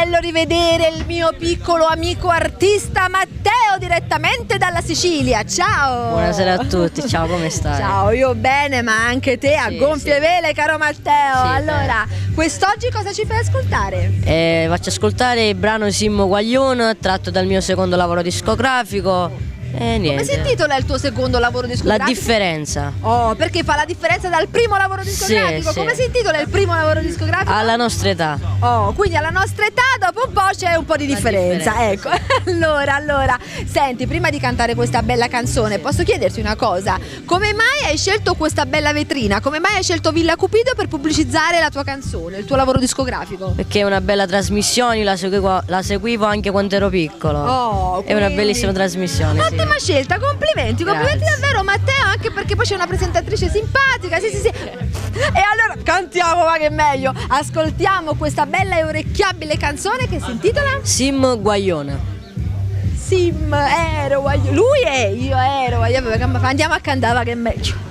bello rivedere il mio piccolo amico artista Matteo direttamente dalla Sicilia. Ciao! Buonasera a tutti, ciao, come stai? Ciao, io bene, ma anche te a gonfie vele, caro Matteo. Sì, allora, quest'oggi cosa ci fai ascoltare? Faccio ascoltare il brano Sim Guaglione, tratto dal mio secondo lavoro discografico. E niente. Come si intitola il tuo secondo lavoro La discografico? differenza. Oh, perché fa la differenza dal primo lavoro discografico? Sì, Come sì. si intitola il primo lavoro discografico? Alla nostra età. Oh, quindi alla nostra età dopo un po' c'è un po' di differenza. Ecco. allora, senti, prima di cantare questa bella canzone, posso chiederti una cosa? Come mai hai scelto questa bella vetrina? Come mai hai scelto Villa Cupido per pubblicizzare la tua canzone, il tuo lavoro discografico? Perché è una bella trasmissione, la seguivo anche quando ero piccolo. Oh, È una quindi- bellissima trasmissione. Sì. Ottima scelta, complimenti Grazie. davvero Matteo, anche perché poi c'è una presentatrice simpatica, sì. E allora cantiamo, ma che meglio, ascoltiamo questa bella e orecchiabile canzone che si intitola Sim Guaglione. Sim, lui è, io ero, andiamo a cantare che è meglio.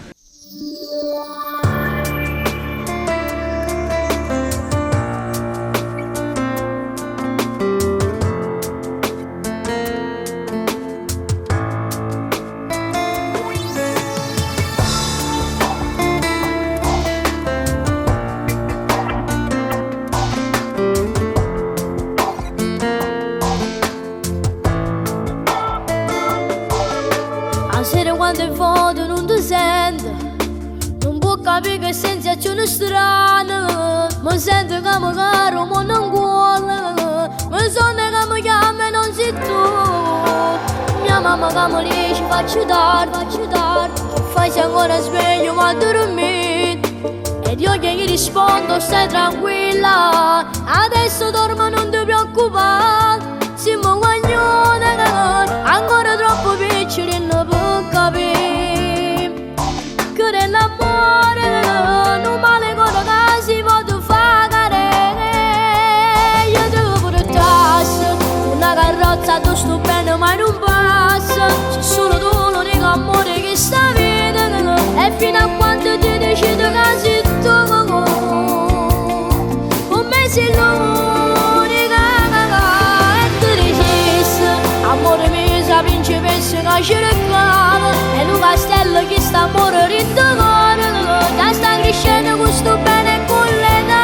A sera quando in fondo non ti sente, non può capire che sensazione strana. Mi sento che mi caro, ma non vuole. Mi sento che mi chiama e non sei tu. Mia mamma che mi dice faccio tardi. Che fai se ancora sveglio ma dormito? Ed io che gli rispondo stai tranquilla, adesso dormo non ti preoccupare. Siamo guaglione, ancora troppo piccoli non può capire che nell'amore non vale quello che si può fare. Io devo portarsi una carrozza, tu sto bene ma non passa. C'è solo tu l'unico amore che sta vita, e fino a quando ti decidi che sei tu con me sei l'unica. E tu dicessi amore mio, sa principessa che ci reclama, e un castello che sta a morire in tuo cuore, che sta crescendo questo bene con l'età,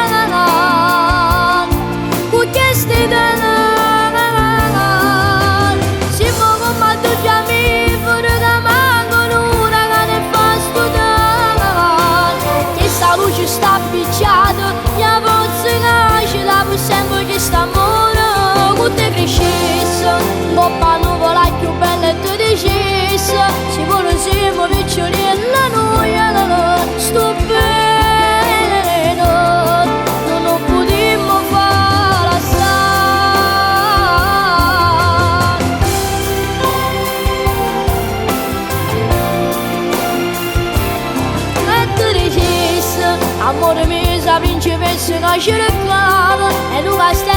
con queste idee. Siamo come due fiammiferi che mancano una che ne fa studare. Questa luce sta appicciata, mia forza che ci dà per sempre questo amore. Con te crescesse, doppa nuvola più bella e tu dicessi, si vuole siamo piccoli e la noia, sto bene, non lo potremmo fare assai. E tu dicessi amore mio, sa principessa che ci reclama, e un castello